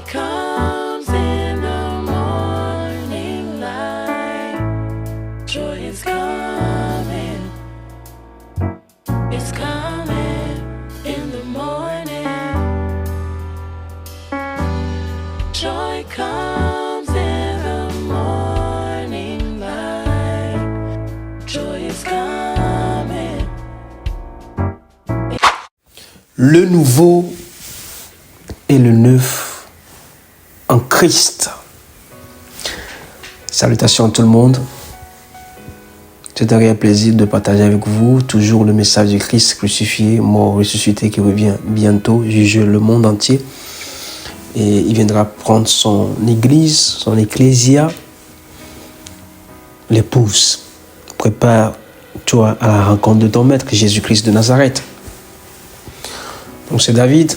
comes in the morning light. Joy is coming. It's coming in the morning. Joy comes in the morning light. Joy is coming. Le nouveau et le neuf en Christ. Salutations à tout le monde. C'est un réel plaisir de partager avec vous toujours le message du Christ crucifié, mort, ressuscité, qui revient bientôt juger le monde entier. Et il viendra prendre son église, son ecclésia, l'épouse. Prépare-toi à la rencontre de ton maître, Jésus-Christ de Nazareth. Donc c'est David,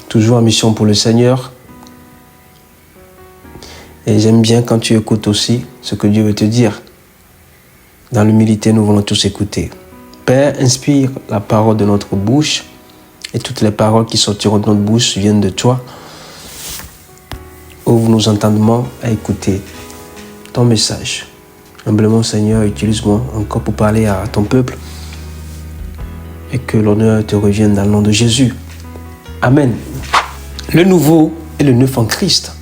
toujours en mission pour le Seigneur. Et j'aime bien quand tu écoutes aussi ce que Dieu veut te dire. Dans l'humilité, nous voulons tous écouter. Père, inspire la parole de notre bouche et toutes les paroles qui sortiront de notre bouche viennent de toi. Ouvre nos entendements à écouter ton message. Humblement, Seigneur, utilise-moi encore pour parler à ton peuple et que l'honneur te revienne dans le nom de Jésus. Amen. Le nouveau et le neuf en Christ.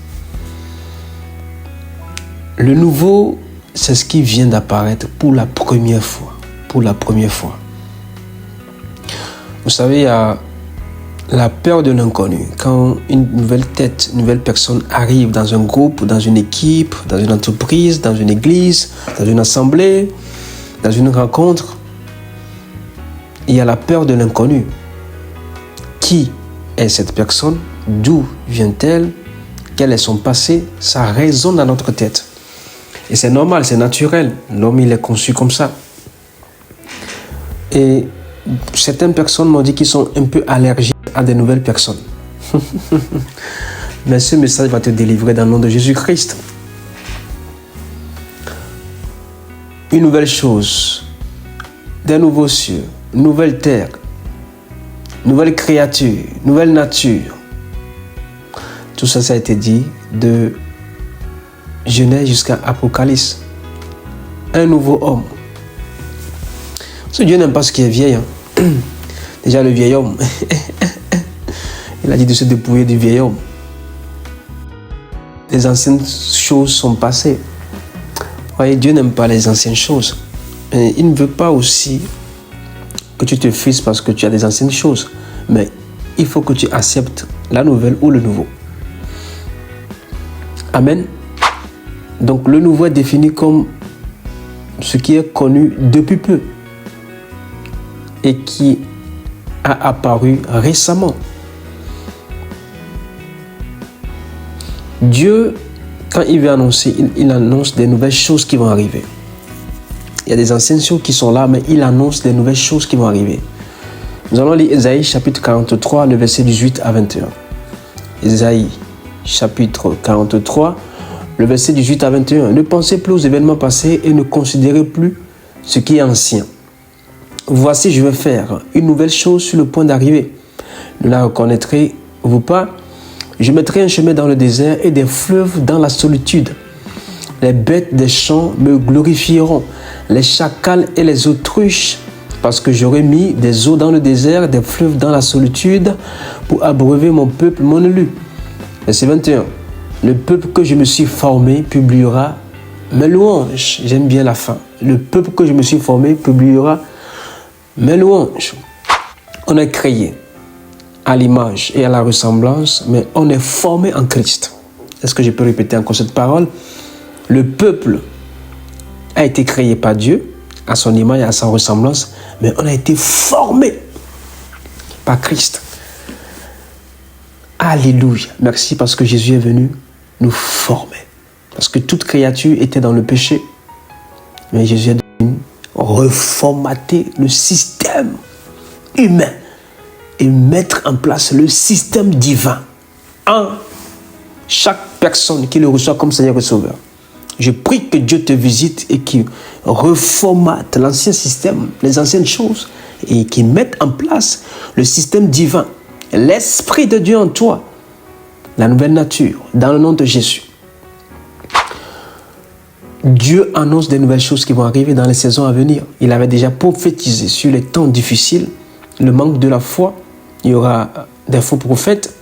Le nouveau, c'est ce qui vient d'apparaître pour la première fois. Pour la première fois. Vous savez, il y a la peur de l'inconnu. Quand une nouvelle tête, une nouvelle personne arrive dans un groupe, dans une équipe, dans une entreprise, dans une église, dans une assemblée, dans une rencontre, il y a la peur de l'inconnu. Qui est cette personne? D'où vient-elle? Quel est son passé? Ça résonne dans notre tête. Et c'est normal, c'est naturel. L'homme, il est conçu comme ça. Et certaines personnes m'ont dit qu'ils sont un peu allergiques à des nouvelles personnes. Mais ce message va te délivrer dans le nom de Jésus-Christ. Une nouvelle chose, des nouveaux cieux, nouvelle terre, nouvelle créature, nouvelle nature. Tout ça, ça a été dit de Genèse jusqu'à Apocalypse. Un nouveau homme. Ce Dieu n'aime pas ce qui est vieil. Déjà le vieil homme. Il a dit de se dépouiller du vieil homme. Les anciennes choses sont passées. Vous voyez, Dieu n'aime pas les anciennes choses. Et il ne veut pas aussi que tu te fiches parce que tu as des anciennes choses. Mais il faut que tu acceptes la nouvelle ou le nouveau. Amen. Donc le nouveau est défini comme ce qui est connu depuis peu et qui a apparu récemment. Dieu, quand il veut annoncer, il annonce des nouvelles choses qui vont arriver. Il y a des anciennes choses qui sont là, mais il annonce des nouvelles choses qui vont arriver. Nous allons lire Ésaïe chapitre 43, le verset 18 à 21. Ésaïe chapitre 43, le verset 18 à 21. Ne pensez plus aux événements passés et ne considérez plus ce qui est ancien. Voici, je vais faire une nouvelle chose sur le point d'arriver. Ne la reconnaîtrez-vous pas? Je mettrai un chemin dans le désert et des fleuves dans la solitude. Les bêtes des champs me glorifieront, les chacals et les autruches, parce que j'aurai mis des eaux dans le désert, des fleuves dans la solitude, pour abreuver mon peuple, mon élu. Verset 21. Le peuple que je me suis formé publiera mes louanges. J'aime bien la fin. Le peuple que je me suis formé publiera mes louanges. On est créé à l'image et à la ressemblance, mais on est formé en Christ. Est-ce que je peux répéter encore cette parole? Le peuple a été créé par Dieu, à son image et à sa ressemblance, mais on a été formé par Christ. Alléluia. Merci parce que Jésus est venu nous former. Parce que toute créature était dans le péché. Mais Jésus est venu reformater le système humain et mettre en place le système divin en chaque personne qui le reçoit comme Seigneur et Sauveur. Je prie que Dieu te visite et qu'il reformate l'ancien système, les anciennes choses, et qu'il mette en place le système divin. L'Esprit de Dieu en toi la nouvelle nature, dans le nom de Jésus. Dieu annonce des nouvelles choses qui vont arriver dans les saisons à venir. Il avait déjà prophétisé sur les temps difficiles, le manque de la foi. Il y aura des faux prophètes.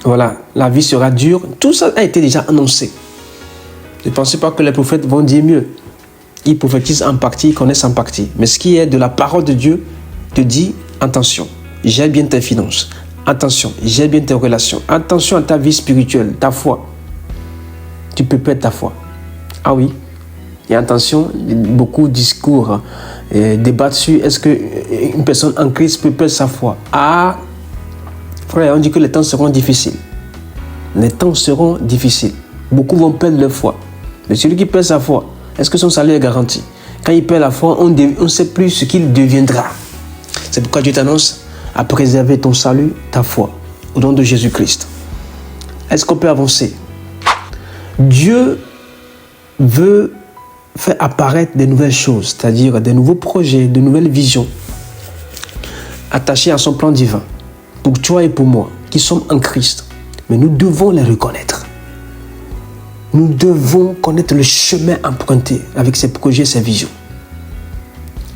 Voilà, la vie sera dure. Tout ça a été déjà annoncé. Ne pensez pas que les prophètes vont dire mieux. Ils prophétisent en partie, ils connaissent en partie. Mais ce qui est de la parole de Dieu te dit, attention, gère bien tes finances. Attention, gère bien tes relations. Attention à ta vie spirituelle, ta foi. Tu peux perdre ta foi. Ah oui. Et attention, beaucoup de discours débattent sur est-ce qu'une personne en Christ peut perdre sa foi. Ah, frère, on dit que les temps seront difficiles. Les temps seront difficiles. Beaucoup vont perdre leur foi. Mais celui qui perd sa foi, est-ce que son salaire est garanti? Quand il perd la foi, on ne sait plus ce qu'il deviendra. C'est pourquoi Dieu t'annonce à préserver ton salut, ta foi, au nom de Jésus-Christ. Est-ce qu'on peut avancer? Dieu veut faire apparaître des nouvelles choses, c'est-à-dire des nouveaux projets, de nouvelles visions attachées à son plan divin. Pour toi et pour moi, qui sommes en Christ. Mais nous devons les reconnaître. Nous devons connaître le chemin emprunté avec ses projets, ses visions.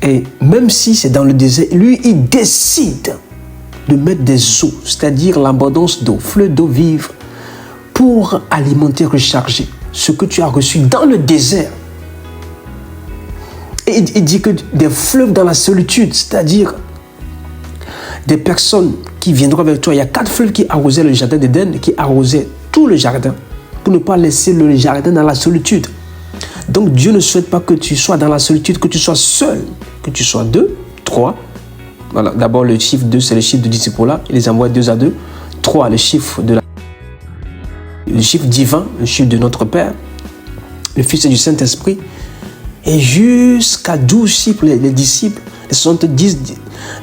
Et même si c'est dans le désert, lui, il décide de mettre des eaux, c'est-à-dire l'abondance d'eau, fleuve d'eau vive, pour alimenter, recharger ce que tu as reçu dans le désert. Et il dit que des fleuves dans la solitude, c'est-à-dire des personnes qui viendront vers toi. Il y a 4 fleuves qui arrosaient le jardin d'Éden, qui arrosaient tout le jardin, pour ne pas laisser le jardin dans la solitude. Donc Dieu ne souhaite pas que tu sois dans la solitude, que tu sois seul, que tu sois 2, 3. Voilà. D'abord le chiffre 2, c'est le chiffre de disciple-là. Il les envoie 2 à 2. 3, le chiffre le chiffre divin, le chiffre de notre Père, le Fils et du Saint-Esprit. Et jusqu'à 12 chiffres, les disciples, les 70,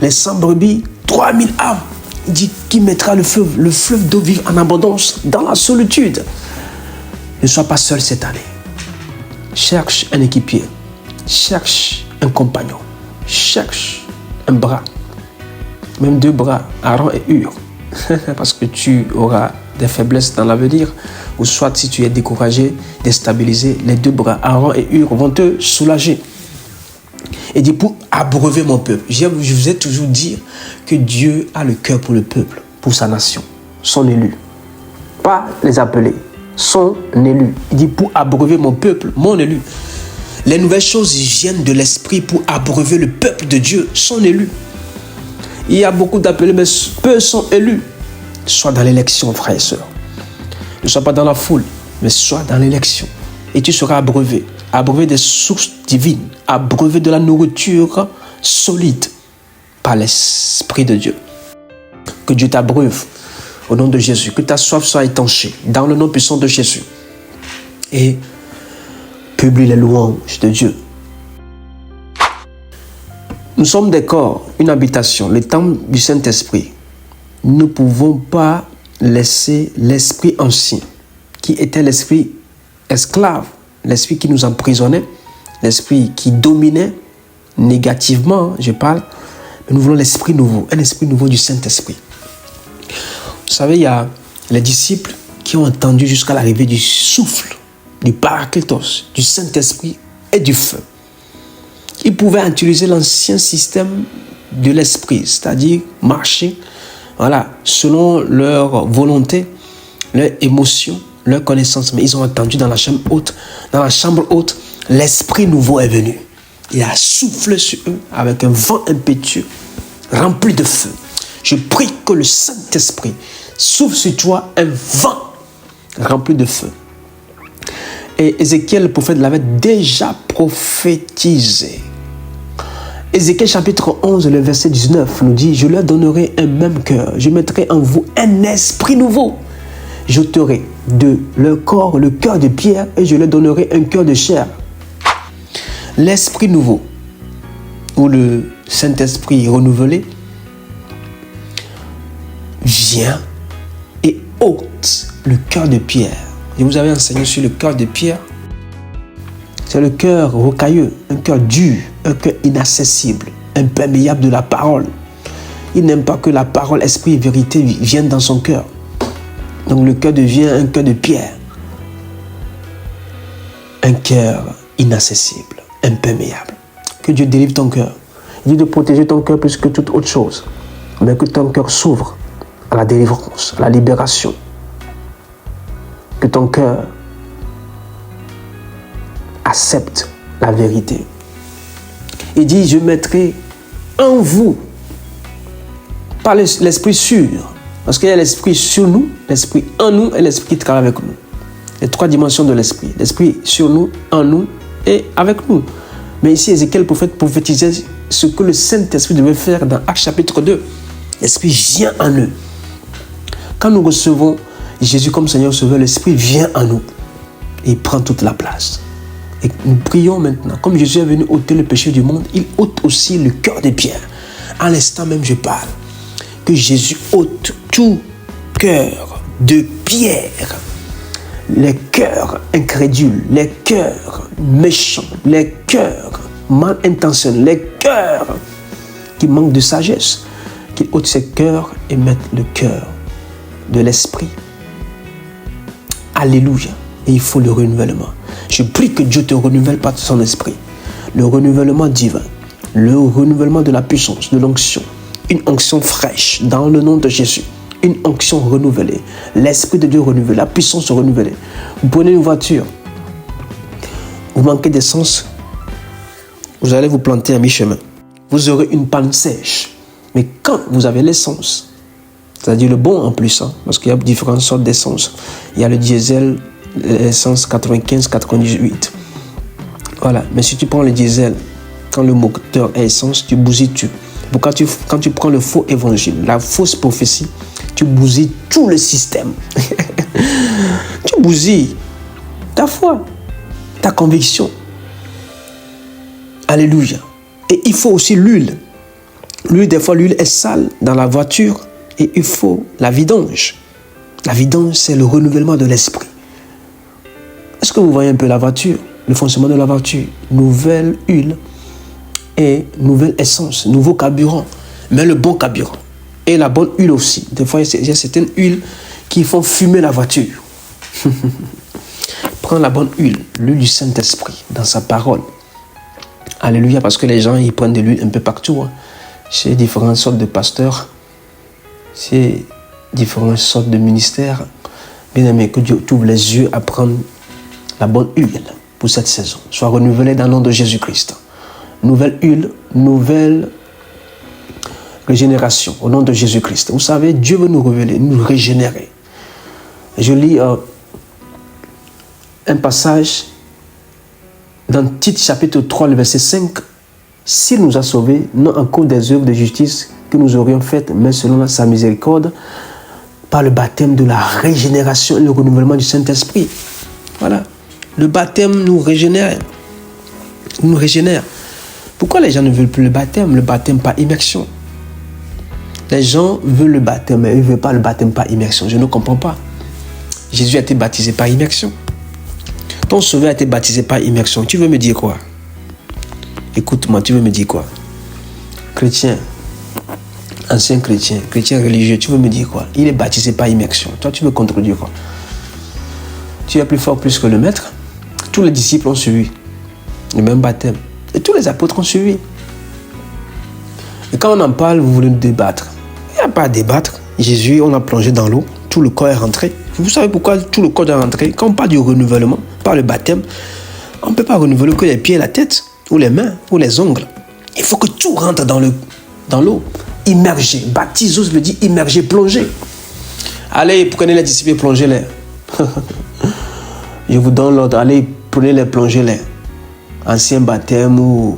les 100 brebis, 3000 âmes. Il dit qu'il mettra le fleuve d'eau vive en abondance dans la solitude. Ne sois pas seul cette année. Cherche un équipier. Cherche un compagnon. Cherche un bras. Même 2 bras, Aaron et Hur. Parce que tu auras des faiblesses dans l'avenir. Ou soit si tu es découragé, déstabilisé, les 2 bras, Aaron et Hur, vont te soulager. Et dit pour abreuver mon peuple. Je vous ai toujours dit que Dieu a le cœur pour le peuple, pour sa nation, son élu. Pas les appeler, son élu. Il dit pour abreuver mon peuple, mon élu. Les nouvelles choses viennent de l'esprit pour abreuver le peuple de Dieu, son élu. Il y a beaucoup d'appelés, mais peu sont élus. Sois dans l'élection, frères et sœurs. Ne sois pas dans la foule, mais sois dans l'élection. Et tu seras abreuvé. Abreuvé des sources divines. Abreuvé de la nourriture solide par l'Esprit de Dieu. Que Dieu t'abreuve au nom de Jésus. Que ta soif soit étanchée dans le nom puissant de Jésus. Et publie les louanges de Dieu. Nous sommes des corps, une habitation, le temple du Saint-Esprit. Nous ne pouvons pas laisser l'esprit ancien, qui était l'esprit esclave, l'esprit qui nous emprisonnait, l'esprit qui dominait négativement, je parle, mais nous voulons l'esprit nouveau, un esprit nouveau du Saint-Esprit. Vous savez, il y a les disciples qui ont entendu jusqu'à l'arrivée du souffle, du Parakletos, du Saint-Esprit et du feu. Ils pouvaient utiliser l'ancien système de l'esprit, c'est-à-dire marcher, voilà, selon leur volonté, leur émotion, leur connaissance. Mais ils ont entendu dans la chambre haute, l'esprit nouveau est venu. Il a soufflé sur eux avec un vent impétueux, rempli de feu. Je prie que le Saint-Esprit souffle sur toi un vent rempli de feu. Et Ézéchiel, le prophète, l'avait déjà prophétisé. Ézéchiel chapitre 11, le verset 19 nous dit « Je leur donnerai un même cœur, je mettrai en vous un esprit nouveau. J'ôterai de leur corps le cœur de pierre et je leur donnerai un cœur de chair. » L'esprit nouveau, ou le Saint-Esprit renouvelé, vient et ôte le cœur de pierre. Et vous avez enseigné sur le cœur de pierre. C'est le cœur rocailleux, un cœur dur, un cœur inaccessible, imperméable de la parole. Il n'aime pas que la parole, esprit et vérité viennent dans son cœur. Donc le cœur devient un cœur de pierre. Un cœur inaccessible, imperméable. Que Dieu délivre ton cœur. Il dit de protéger ton cœur plus que toute autre chose. Mais que ton cœur s'ouvre à la délivrance, à la libération. Que ton cœur accepte la vérité. Il dit, je mettrai en vous, par l'esprit sûr, parce qu'il y a l'esprit sur nous, l'esprit en nous et l'esprit qui travaille avec nous. Les trois dimensions de l'esprit. L'esprit sur nous, en nous et avec nous. Mais ici, Ézéchiel prophétisait ce que le Saint-Esprit devait faire dans Actes chapitre 2. L'Esprit vient en eux. Quand nous recevons Jésus comme Seigneur Sauveur, l'Esprit vient en nous. Et il prend toute la place. Et nous prions maintenant. Comme Jésus est venu ôter le péché du monde, il ôte aussi le cœur des pierres. À l'instant même, je parle. Que Jésus ôte tout cœur de pierre. Les cœurs incrédules, les cœurs méchants, les cœurs mal intentionnés, les cœurs qui manquent de sagesse, qu'il ôte ces cœurs et mette le cœur de l'esprit. Alléluia. Et il faut le renouvellement. Je prie que Dieu te renouvelle par son esprit. Le renouvellement divin, le renouvellement de la puissance, de l'onction, une onction fraîche dans le nom de Jésus. Une onction renouvelée, l'Esprit de Dieu renouvelé, la puissance renouvelée. Vous prenez une voiture, vous manquez d'essence, vous allez vous planter à mi-chemin. Vous aurez une panne sèche. Mais quand vous avez l'essence, c'est-à-dire le bon en plus, parce qu'il y a différentes sortes d'essence. Il y a le diesel, l'essence 95, 98. Voilà, mais si tu prends le diesel, quand le moteur est essence, tu bousilles tout. Quand tu prends le faux évangile, la fausse prophétie, tu bousilles tout le système. Tu bousilles ta foi, ta conviction. Alléluia. Et il faut aussi l'huile. L'huile, des fois, l'huile est sale dans la voiture et il faut la vidange. La vidange, c'est le renouvellement de l'esprit. Est-ce que vous voyez un peu la voiture, le fonctionnement de la voiture? Nouvelle huile et nouvelle essence, nouveau carburant, mais le bon carburant. Et la bonne huile aussi. Des fois, il y a certaines huiles qui font fumer la voiture. Prends la bonne huile, l'huile du Saint-Esprit, dans sa parole. Alléluia, parce que les gens, ils prennent de l'huile un peu partout. Chez différentes sortes de pasteurs, chez différentes sortes de ministères. Bien aimé, que Dieu t'ouvre les yeux à prendre la bonne huile pour cette saison. Sois renouvelé dans le nom de Jésus-Christ. Nouvelle huile, nouvelle régénération au nom de Jésus-Christ. Vous savez, Dieu veut nous révéler, nous régénérer. Je lis un passage dans Tite chapitre 3, le verset 5. S'il nous a sauvés, non en cause des œuvres de justice que nous aurions faites, mais selon sa miséricorde, par le baptême de la régénération et le renouvellement du Saint-Esprit. Voilà. Le baptême nous régénère. Nous régénère. Pourquoi les gens ne veulent plus le baptême? Le baptême par immersion. Les gens veulent le baptême, mais ils ne veulent pas le baptême par immersion. Je ne comprends pas. Jésus a été baptisé par immersion. Ton sauveur a été baptisé par immersion. Tu veux me dire quoi? Écoute-moi, tu veux me dire quoi? Chrétien, ancien chrétien, chrétien religieux, tu veux me dire quoi? Il est baptisé par immersion. Toi, tu veux contredire quoi? Tu es plus fort plus que le maître. Tous les disciples ont suivi le même baptême. Et tous les apôtres ont suivi. Et quand on en parle, vous voulez nous débattre. Il n'y a pas à débattre. Jésus, on l'a plongé dans l'eau. Tout le corps est rentré. Vous savez pourquoi tout le corps est rentré? Quand on parle du renouvellement, par le baptême, on ne peut pas renouveler que les pieds et la tête, ou les mains, ou les ongles. Il faut que tout rentre dans l'eau. Immergé. Baptisos veut dire immergé, plongé. Allez, prenez les disciples et plongez-les. Je vous donne l'ordre. Allez, prenez-les, plongez-les. Ancien baptême ou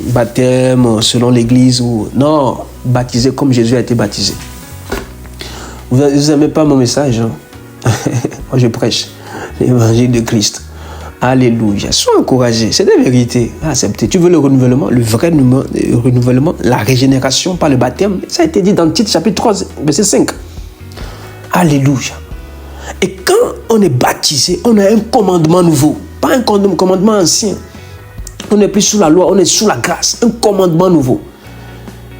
baptême selon l'église ou non, baptisé comme Jésus a été baptisé. Vous n'aimez pas mon message, hein? Moi je prêche l'évangile de Christ. Alléluia. Sois encouragé, c'est des vérités à accepter. Tu veux le renouvellement, le vrai renouvellement, la régénération par le baptême. Ça a été dit dans Tite chapitre 3, verset 5. Alléluia. Et quand on est baptisé, on a un commandement nouveau. Pas un commandement ancien. On n'est plus sous la loi, on est sous la grâce. Un commandement nouveau.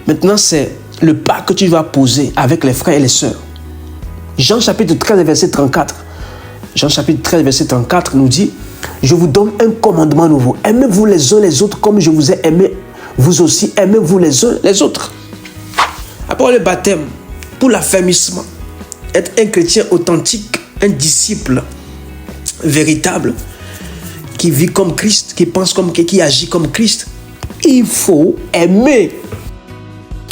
Maintenant, c'est le pas que tu vas poser avec les frères et les sœurs. Jean chapitre 13, verset 34. Jean chapitre 13, verset 34 nous dit, je vous donne un commandement nouveau. Aimez-vous les uns les autres comme je vous ai aimé. Vous aussi, aimez-vous les uns les autres. Après le baptême, pour l'affermissement, être un chrétien authentique, un disciple véritable, qui vit comme Christ, qui pense comme, qui agit comme Christ, il faut aimer.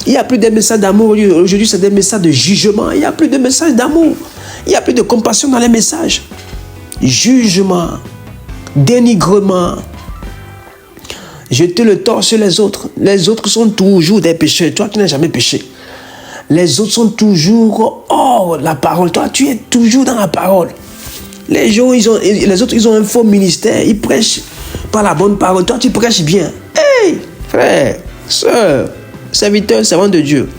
Il n'y a plus de messages d'amour. Aujourd'hui, c'est des messages de jugement. Il n'y a plus de messages d'amour. Il n'y a plus de compassion dans les messages. Jugement, dénigrement, jeter le tort sur les autres. Les autres sont toujours des pécheurs. Toi, tu n'as jamais péché. Les autres sont toujours hors la parole. Toi, tu es toujours dans la parole. Les autres, ils ont un faux ministère. Ils prêchent par la bonne parole. Toi, tu prêches bien. Hey, frère, sœur, serviteur, servant de Dieu.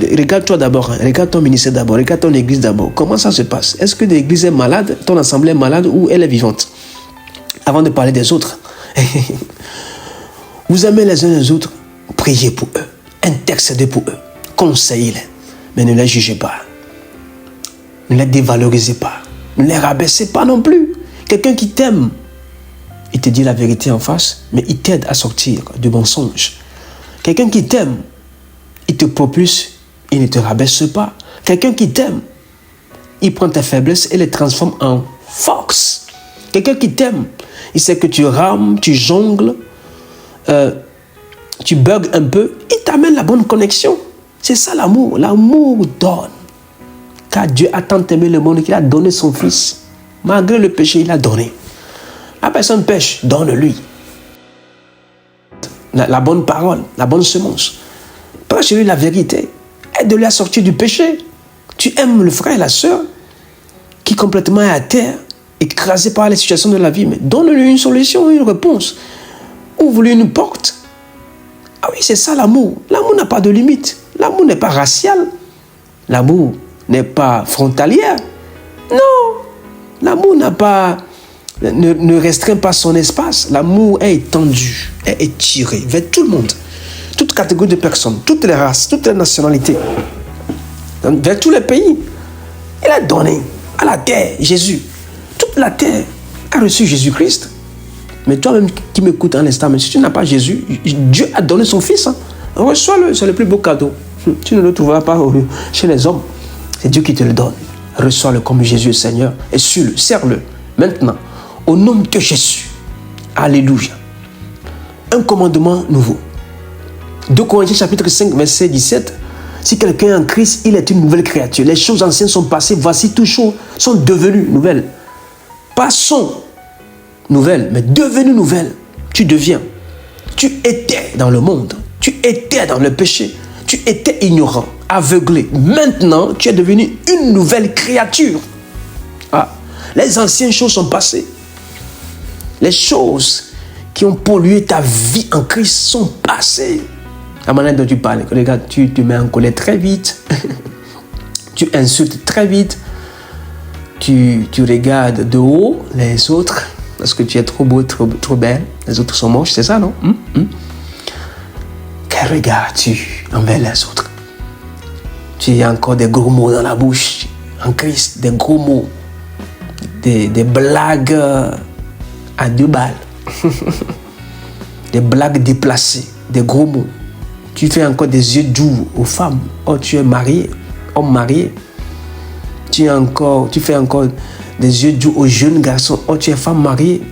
Regarde-toi d'abord. Regarde ton ministère d'abord. Regarde ton église d'abord. Comment ça se passe? Est-ce que l'église est malade? Ton assemblée est malade ou elle est vivante? Avant de parler des autres. Vous aimez les uns les autres, priez pour eux, intercédez pour eux, conseillez-les, mais ne les jugez pas, ne les dévalorisez pas, ne les rabaissez pas non plus. Quelqu'un qui t'aime, il te dit la vérité en face, mais il t'aide à sortir du mensonge. Quelqu'un qui t'aime, il te propulse, il ne te rabaisse pas. Quelqu'un qui t'aime, il prend tes faiblesses et les transforme en force. Quelqu'un qui t'aime, il sait que tu rames, tu jongles, tu bugs un peu, il t'amène la bonne connexion. C'est ça l'amour. L'amour donne. Car Dieu a tant aimé le monde qu'il a donné son Fils. Malgré le péché, il a donné. La personne pêche, donne-lui. La bonne parole, la bonne semence. Prêche-lui la vérité. Aide-le à sortir du péché. Tu aimes le frère et la sœur qui complètement est à terre, écrasé par les situations de la vie, mais donne-lui une solution, une réponse. Ouvre-lui une porte. Ah oui, c'est ça l'amour. L'amour n'a pas de limite. L'amour n'est pas racial. L'amour n'est pas frontalière. Non. L'amour ne restreint pas son espace. L'amour est étendu, est étiré vers tout le monde. Toute catégorie de personnes, toutes les races, toutes les nationalités. Vers tous les pays. Il a donné à la terre Jésus. Toute la terre a reçu Jésus-Christ. Mais toi-même qui m'écoutes en instant, mais si tu n'as pas Jésus, Dieu a donné son Fils. Reçois-le, c'est le plus beau cadeau. Tu ne le trouveras pas chez les hommes. C'est Dieu qui te le donne. Reçois-le comme Jésus est Seigneur et suis-le, sers-le. Maintenant, au nom de Jésus, alléluia. Un commandement nouveau. 2 Corinthiens chapitre 5, verset 17. Si quelqu'un est en Christ, il est une nouvelle créature. Les choses anciennes sont passées, voici toutes choses sont devenues nouvelles. Pas sont nouvelle, mais devenue nouvelle. Tu deviens. Tu étais dans le monde. Tu étais dans le péché. Tu étais ignorant, aveuglé. Maintenant, tu es devenu une nouvelle créature. Ah, les anciennes choses sont passées. Les choses qui ont pollué ta vie en Christ sont passées. La manière dont tu parles, regarde, tu te mets en colère très vite. Tu insultes très vite. Tu regardes de haut les autres. Parce que tu es trop beau, trop belle. Les autres sont moches, c'est ça, non? Quel regard tu envers les autres? Tu as encore des gros mots dans la bouche. En Christ, des gros mots. Des blagues à 2 balles. Des blagues déplacées. Des gros mots. Tu fais encore des yeux doux aux femmes. Oh, tu es marié. Homme marié. Tu fais encore des yeux doux aux jeunes garçons. Oh, tu es femme mariée.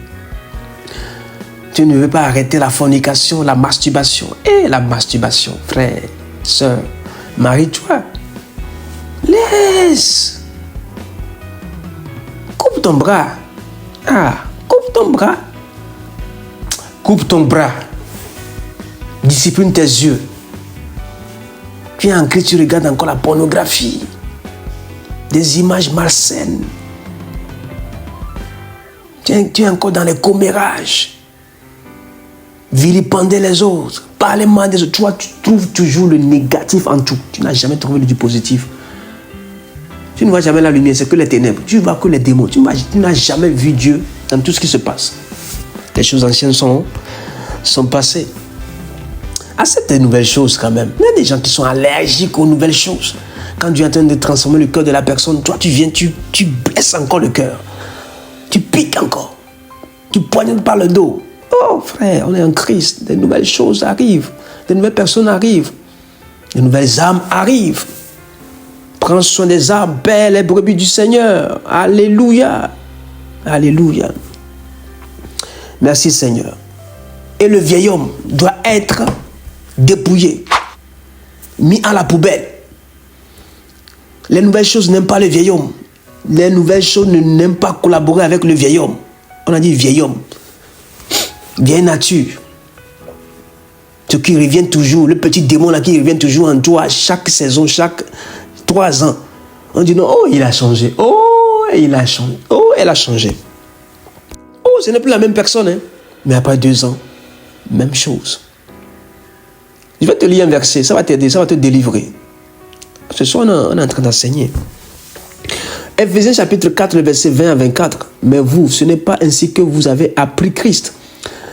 Tu ne veux pas arrêter la fornication, la masturbation. Et la masturbation, frère, sœur, marie-toi. Laisse. Coupe ton bras. Ah, coupe ton bras. Coupe ton bras. Discipline tes yeux. Tu es en Christ, tu regardes encore la pornographie. Des images malsaines. Tu es encore dans les commérages. Vilipender les autres. Parler mal des autres. Toi, tu trouves toujours le négatif en tout. Tu n'as jamais trouvé du positif. Tu ne vois jamais la lumière, c'est que les ténèbres. Tu ne vois que les démons. Tu n'as jamais vu Dieu dans tout ce qui se passe. Les choses anciennes sont passées. Accepte les nouvelles choses quand même. Il y a des gens qui sont allergiques aux nouvelles choses. Quand Dieu est en train de transformer le cœur de la personne, toi tu viens, tu blesses encore le cœur. Tu piques encore. Tu poignardes par le dos. Oh frère, on est en Christ. Des nouvelles choses arrivent. Des nouvelles personnes arrivent. Des nouvelles âmes arrivent. Prends soin des âmes, paix les brebis du Seigneur. Alléluia. Alléluia. Merci Seigneur. Et le vieil homme doit être dépouillé, mis à la poubelle. Les nouvelles choses n'aiment pas le vieil homme. Les nouvelles choses n'aiment pas collaborer avec le vieil homme. On a dit vieil homme. Vieille nature. Ce qui revient toujours, le petit démon là qui revient toujours en toi, chaque saison, chaque 3 ans. On dit non, oh il a changé. Oh il a changé. Oh elle a changé. Oh ce n'est plus la même personne. Hein. Mais après 2 ans, même chose. Je vais te lire un verset, ça va t'aider, ça va te délivrer. Ce soir, on est en train d'enseigner. Ephésiens chapitre 4, le verset 20 à 24. Mais vous, ce n'est pas ainsi que vous avez appris Christ.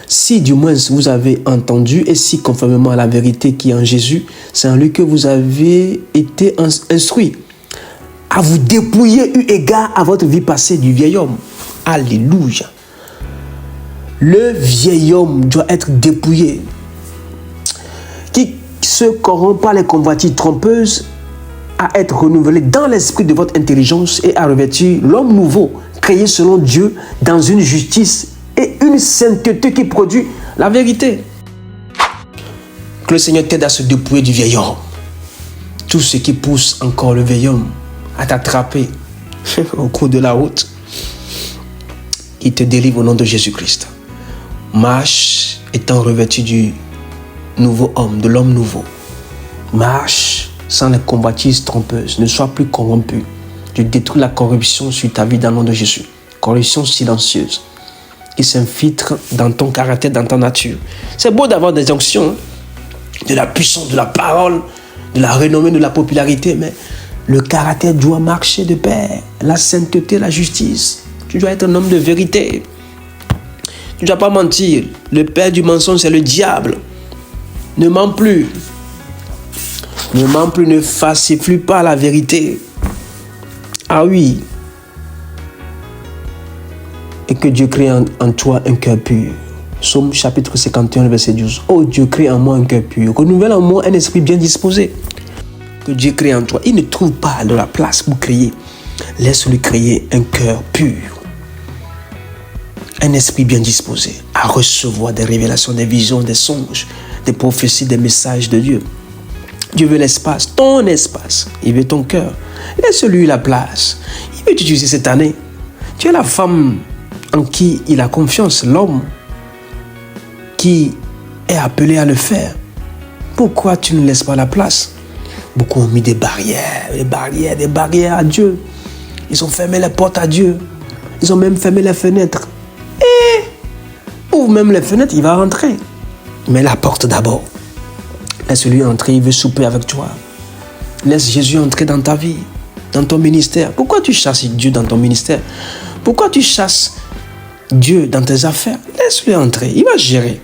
Si du moins vous avez entendu et si conformément à la vérité qui est en Jésus, c'est en lui que vous avez été instruit. À vous dépouiller eu égard à votre vie passée du vieil homme. Alléluia. Le vieil homme doit être dépouillé. Qui se corrompt par les convoitises trompeuses à être renouvelé dans l'esprit de votre intelligence et à revêtir l'homme nouveau, créé selon Dieu dans une justice et une sainteté qui produit la vérité. Que le Seigneur t'aide à se dépouiller du vieil homme. Tout ce qui pousse encore le vieil homme à t'attraper au cours de la route, il te délivre au nom de Jésus-Christ. Marche étant revêtu du nouveau homme, de l'homme nouveau. Marche sans les convoitises trompeuses. Ne sois plus corrompu. Tu détruis la corruption sur ta vie dans le nom de Jésus. Corruption silencieuse qui s'infiltre dans ton caractère, dans ta nature. C'est beau d'avoir des onctions, de la puissance, de la parole, de la renommée, de la popularité, mais le caractère doit marcher de pair. La sainteté, la justice. Tu dois être un homme de vérité. Tu ne dois pas mentir. Le père du mensonge, c'est le diable. Ne mens plus. Ne mens plus, ne falsifie pas la vérité. Ah oui. Et que Dieu crée en toi un cœur pur. Psaume chapitre 51, verset 12. Oh Dieu, crée en moi un cœur pur. Renouvelle en moi un esprit bien disposé. Que Dieu crée en toi. Il ne trouve pas de la place pour créer. Laisse-lui créer un cœur pur. Un esprit bien disposé à recevoir des révélations, des visions, des songes, des prophéties, des messages de Dieu. Dieu veut l'espace, ton espace. Il veut ton cœur. Laisse-lui la place. Il veut t'utiliser cette année. Tu es la femme en qui il a confiance, l'homme qui est appelé à le faire. Pourquoi tu ne laisses pas la place? Beaucoup ont mis des barrières à Dieu. Ils ont fermé les portes à Dieu. Ils ont même fermé les fenêtres. Et ouvre même les fenêtres, il va rentrer. Mais la porte d'abord. Laisse-lui entrer, il veut souper avec toi. Laisse Jésus entrer dans ta vie, dans ton ministère. Pourquoi tu chasses Dieu dans ton ministère? Pourquoi tu chasses Dieu dans tes affaires? Laisse-le entrer, il va gérer.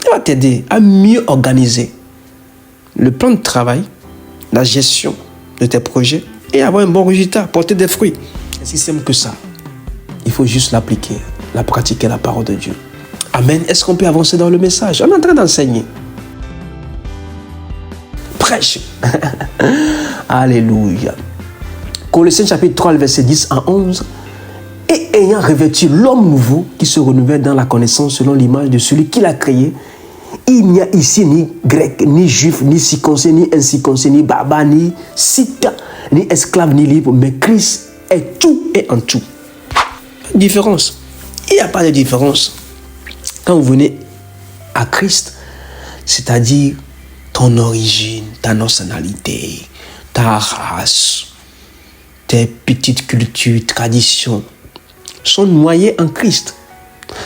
Il va t'aider à mieux organiser le plan de travail, la gestion de tes projets et avoir un bon résultat, porter des fruits. C'est si simple que ça. Il faut juste l'appliquer, la pratiquer, la parole de Dieu. Amen. Est-ce qu'on peut avancer dans le message? On est en train d'enseigner. Prêche. Alléluia. Colossiens chapitre 3, verset 10 à 11. Et ayant revêtu l'homme nouveau qui se renouvelle dans la connaissance selon l'image de celui qui l'a créé, il n'y a ici ni grec, ni juif, ni circoncis, ni incirconcis, ni barbare, ni scythe, ni esclave, ni libre, mais Christ est tout et en tout. Différence. Il n'y a pas de différence. Quand vous venez à Christ, c'est-à-dire ton origine, ta nationalité, ta race, tes petites cultures, traditions, sont noyées en Christ.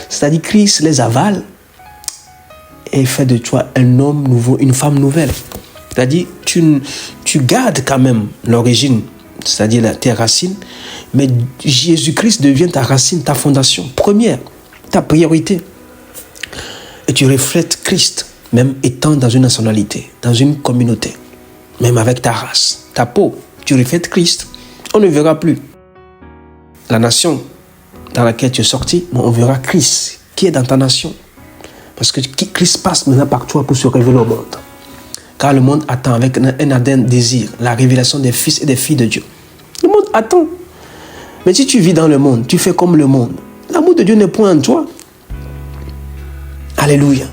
C'est-à-dire Christ les avale et fait de toi un homme nouveau, une femme nouvelle. C'est-à-dire tu gardes quand même l'origine, c'est-à-dire tes racines, mais Jésus-Christ devient ta racine, ta fondation première, ta priorité. Et tu reflètes Christ même étant dans une nationalité, dans une communauté, même avec ta race, ta peau, tu reflètes Christ, on ne verra plus la nation dans laquelle tu es sorti, mais on verra Christ qui est dans ta nation. Parce que Christ passe maintenant par toi pour se révéler au monde. Car le monde attend avec un ardent désir la révélation des fils et des filles de Dieu. Le monde attend. Mais si tu vis dans le monde, tu fais comme le monde. L'amour de Dieu n'est point en toi. Alléluia.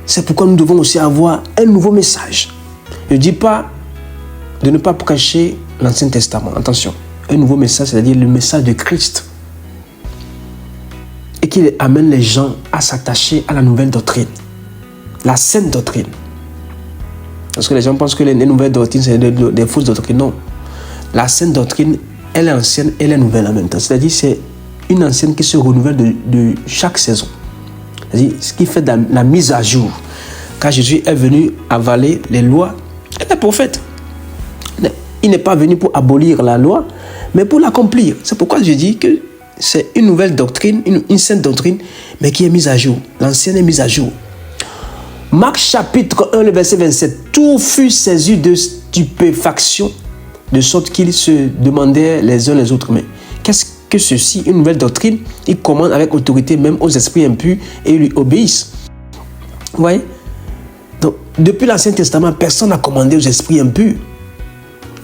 C'est pourquoi nous devons aussi avoir un nouveau message. Je ne dis pas de ne pas prêcher l'Ancien Testament. Attention. Un nouveau message, c'est-à-dire le message de Christ. Et qui amène les gens à s'attacher à la nouvelle doctrine. La sainte doctrine. Parce que les gens pensent que les nouvelles doctrines, c'est des fausses doctrines. Non. La sainte doctrine, elle est ancienne, elle est nouvelle en même temps. C'est-à-dire c'est une ancienne qui se renouvelle de chaque saison. C'est-à-dire ce qui fait de la mise à jour. Quand Jésus est venu avaler les lois, et les prophètes. Il n'est pas venu pour abolir la loi, mais pour l'accomplir. C'est pourquoi je dis que c'est une nouvelle doctrine, une sainte doctrine, mais qui est mise à jour. L'ancienne est mise à jour. Marc chapitre 1, le verset 27. Tout fut saisi de stupéfaction, de sorte qu'ils se demandaient les uns les autres. Mais qu'est-ce que ceci, une nouvelle doctrine? Il commande avec autorité même aux esprits impurs et ils lui obéissent. Vous voyez? Donc, depuis l'Ancien Testament, personne n'a commandé aux esprits impurs.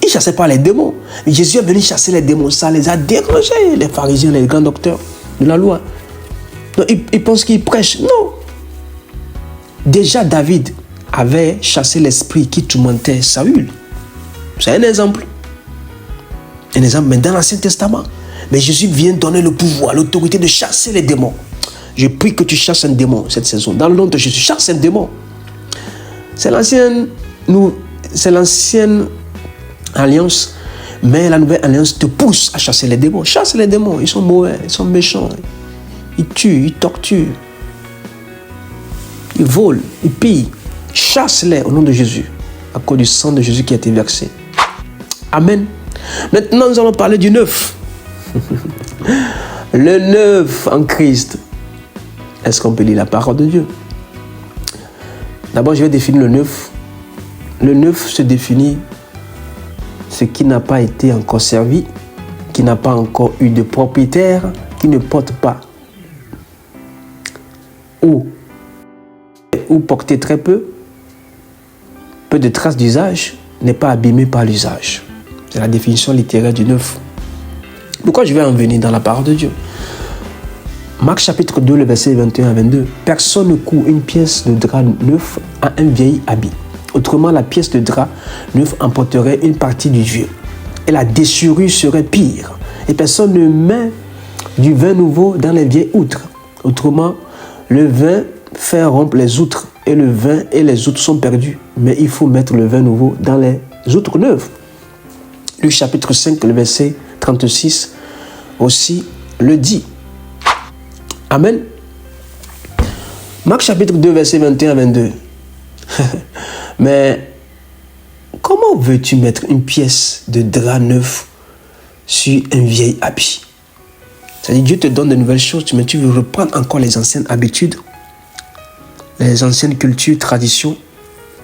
Ils ne chassaient pas les démons. Mais Jésus est venu chasser les démons. Ça les a dérangés, les pharisiens, les grands docteurs de la loi. Donc, ils pensent qu'ils prêchent. Non. Déjà, David avait chassé l'esprit qui tourmentait Saül. C'est un exemple. Un exemple, mais dans l'Ancien Testament. Mais Jésus vient donner le pouvoir, l'autorité de chasser les démons. Je prie que tu chasses un démon cette saison. Dans le nom de Jésus, chasse un démon. C'est l'ancienne alliance, mais la nouvelle alliance te pousse à chasser les démons. Chasse les démons, ils sont mauvais, ils sont méchants. Ils tuent, ils torturent. Ils volent, ils pillent. Chasse-les au nom de Jésus, à cause du sang de Jésus qui a été versé. Amen. Maintenant, nous allons parler du neuf. Le neuf en Christ. Est-ce qu'on peut lire la parole de Dieu? D'abord, je vais définir le neuf. Le neuf se définit ce qui n'a pas été encore servi, qui n'a pas encore eu de propriétaire, qui ne porte pas ou porter très peu de traces d'usage, n'est pas abîmé par l'usage. C'est la définition littéraire du neuf. Pourquoi je vais en venir dans la parole de Dieu? Marc chapitre 2, le verset 21 à 22. Personne ne coud une pièce de drap neuf à un vieil habit. Autrement, la pièce de drap neuf emporterait une partie du vieux. Et la déchirure serait pire. Et personne ne met du vin nouveau dans les vieilles outres. Autrement, le vin fait rompre les outres et le vin et les outres sont perdus. Mais il faut mettre le vin nouveau dans les outres neuves. Luc chapitre 5, le verset 36 aussi le dit. Amen. Marc chapitre 2, verset 21 à 22. Mais comment veux-tu mettre une pièce de drap neuf sur un vieil habit? C'est-à-dire Dieu te donne de nouvelles choses, mais tu veux reprendre encore les anciennes habitudes, les anciennes cultures, traditions,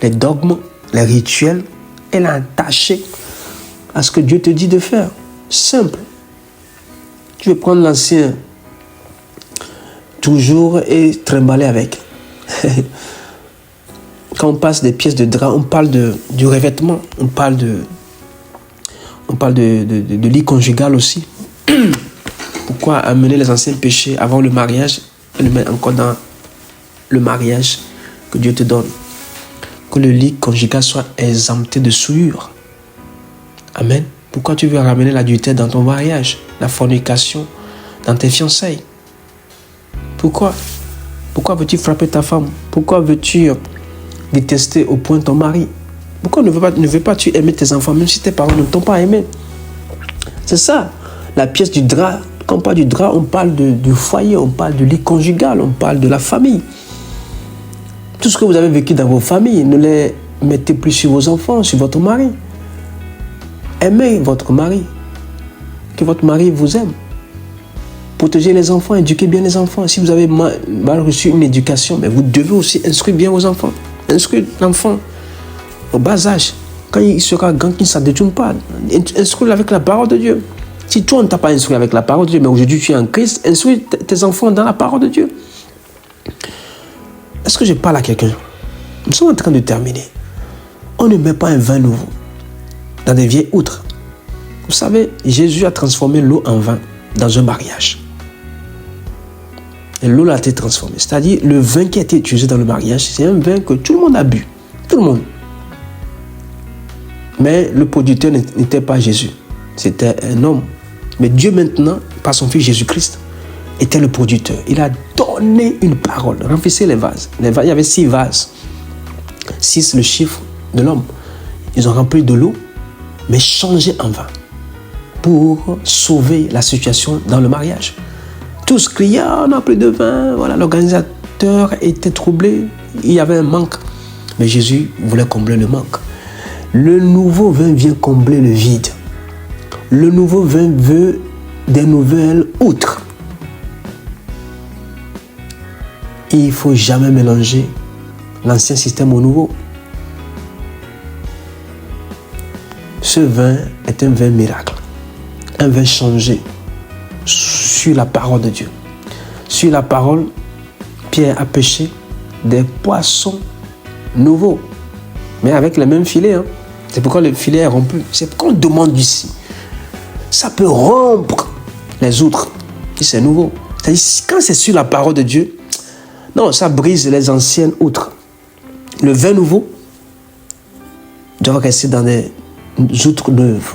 les dogmes, les rituels, et l'attacher à ce que Dieu te dit de faire. Simple. Tu veux prendre l'ancien toujours et trimballer avec. Quand on passe des pièces de drap, on parle du revêtement, on parle de lit conjugal aussi. Pourquoi amener les anciens péchés avant le mariage et le mettre encore dans le mariage que Dieu te donne? Que le lit conjugal soit exempté de souillure. Amen. Pourquoi tu veux ramener l'adultère dans ton mariage, la fornication dans tes fiançailles? Pourquoi? Pourquoi veux-tu frapper ta femme? Pourquoi veux-tu détester au point ton mari? Pourquoi ne veux pas-tu aimer tes enfants même si tes parents ne t'ont pas aimé? C'est ça, la pièce du drap. Quand on parle du drap, on parle du foyer, on parle du lit conjugal, on parle de la famille. Tout ce que vous avez vécu dans vos familles, ne les mettez plus sur vos enfants, sur votre mari. Aimez votre mari. Que votre mari vous aime. Protéger les enfants, éduquer bien les enfants. Si vous avez mal reçu une éducation, mais vous devez aussi instruire bien vos enfants. Instruire l'enfant au bas âge. Quand il sera grand, qu'il ne s'en détourne pas. Instruire avec la parole de Dieu. Si toi, on ne t'a pas instruit avec la parole de Dieu, mais aujourd'hui tu es en Christ, instruis tes enfants dans la parole de Dieu. Est-ce que je parle à quelqu'un? Nous sommes en train de terminer. On ne met pas un vin nouveau dans des vieilles outres. Vous savez, Jésus a transformé l'eau en vin dans un mariage. Et l'eau a été transformée. C'est-à-dire, le vin qui a été utilisé dans le mariage, c'est un vin que tout le monde a bu. Tout le monde. Mais le producteur n'était pas Jésus. C'était un homme. Mais Dieu maintenant, par son Fils Jésus-Christ, était le producteur. Il a donné une parole. Remplissez les vases. Il y avait 6 vases. 6, le chiffre de l'homme. Ils ont rempli de l'eau, mais changé en vin pour sauver la situation dans le mariage. Tous criaient, on n'a plus de vin. Voilà, l'organisateur était troublé. Il y avait un manque. Mais Jésus voulait combler le manque. Le nouveau vin vient combler le vide. Le nouveau vin veut des nouvelles outres. Il ne faut jamais mélanger l'ancien système au nouveau. Ce vin est un vin miracle. Un vin changé sur la parole de Dieu. Sur la parole, Pierre a pêché des poissons nouveaux, mais avec les mêmes filets. Hein. C'est pourquoi le filet est rompu. C'est pourquoi on demande ici. Ça peut rompre les autres. Et c'est nouveau. C'est-à-dire, quand c'est sur la parole de Dieu, non, ça brise les anciennes outres. Le vin nouveau doit rester dans des outres neuves.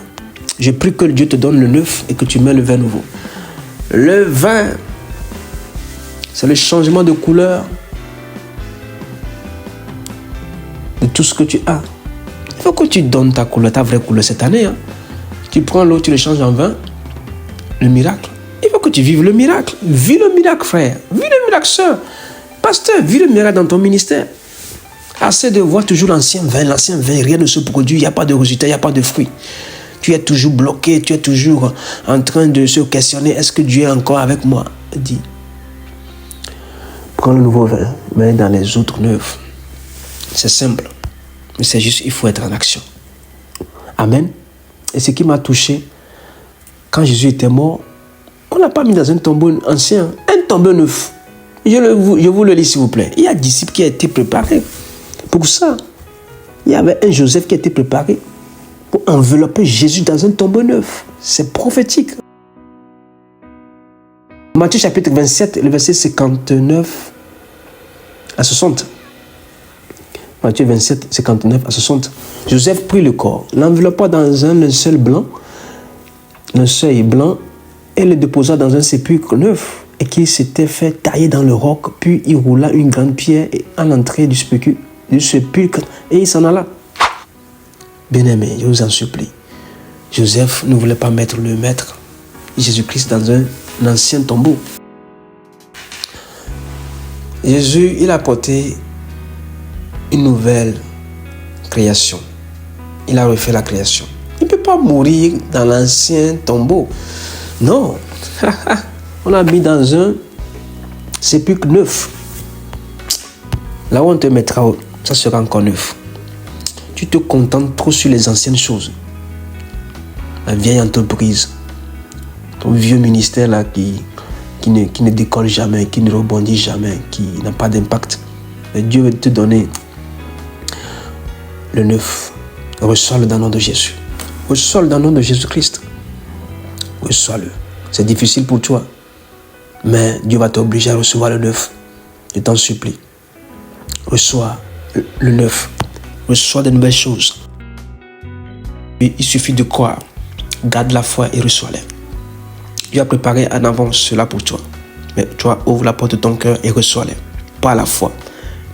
Je prie que Dieu te donne le neuf et que tu mets le vin nouveau. Le vin, c'est le changement de couleur de tout ce que tu as. Il faut que tu donnes ta couleur, ta vraie couleur cette année. Hein. Tu prends l'eau, tu le changes en vin. Le miracle. Il faut que tu vives le miracle. Vis le miracle, frère. Vis le miracle, soeur. Pasteur, vis le miracle dans ton ministère. Assez de voir toujours l'ancien vin, rien ne se produit, il n'y a pas de résultat, il n'y a pas de fruit. Tu es toujours bloqué, tu es toujours en train de se questionner, est-ce que Dieu est encore avec moi? Dis, prends le nouveau vin, mets dans les autres neufs. C'est simple, mais c'est juste, il faut être en action. Amen. Et ce qui m'a touché, quand Jésus était mort, on ne l'a pas mis dans un tombeau ancien, un tombeau neuf. Je vous le lis s'il vous plaît. Il y a un disciple qui a été préparé pour ça. Il y avait un Joseph qui a été préparé pour envelopper Jésus dans un tombeau neuf. C'est prophétique. Matthieu chapitre 27, le verset 59 à 60. Matthieu 27, 59 à 60. Joseph prit le corps, l'enveloppa dans un linceul blanc, et le déposa dans un sépulcre neuf, et qui s'était fait tailler dans le roc, puis il roula une grande pierre à l'entrée du sépulcre, et il s'en alla. Bien-aimé, je vous en supplie. Joseph ne voulait pas mettre le maître Jésus-Christ dans un ancien tombeau. Jésus, il a apporté une nouvelle création. Il a refait la création. Il ne peut pas mourir dans l'ancien tombeau. Non. On l'a mis dans un sépulcre neuf. Là où on te mettra, ça sera encore neuf. Tu te contentes trop sur les anciennes choses. La vieille entreprise, ton vieux ministère là qui ne décolle jamais, qui ne rebondit jamais, qui n'a pas d'impact. Mais Dieu veut te donner le neuf. Reçois-le dans le nom de Jésus. Reçois-le dans le nom de Jésus-Christ. Reçois-le. C'est difficile pour toi. Mais Dieu va t'obliger à recevoir le neuf. Je t'en supplie. Reçois le neuf. Reçois de nouvelles choses. Il suffit de croire. Garde la foi et reçois-les. Dieu a préparé en avance cela pour toi. Mais toi, ouvre la porte de ton cœur et reçois-les. Par la foi.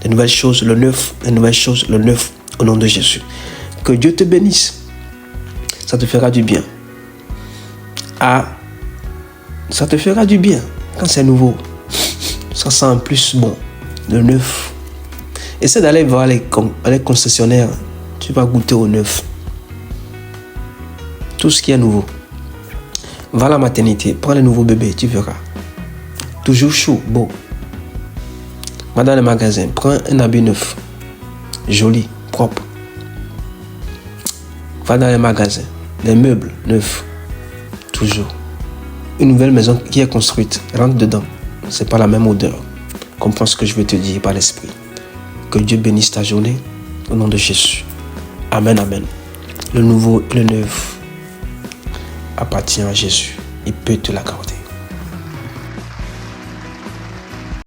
De nouvelles choses, le neuf. De nouvelles choses, le neuf. Au nom de Jésus. Que Dieu te bénisse. Ça te fera du bien. Ça te fera du bien. Quand c'est nouveau, ça sent plus bon. Le neuf. Essaie d'aller voir les concessionnaires. Tu vas goûter au neuf. Tout ce qui est nouveau. Va à la maternité, prends le nouveau bébé, tu verras. toujours chaud, beau. Va dans le magasin, prends un habit neuf, joli, propre. Va dans les magasins, des meubles neufs, toujours. Une nouvelle maison qui est construite, rentre dedans. C'est pas la même odeur. Comprends ce que je veux te dire par l'esprit. Que Dieu bénisse ta journée au nom de Jésus. Amen, amen. Le nouveau, le neuf appartient à Jésus. Il peut te l'accorder.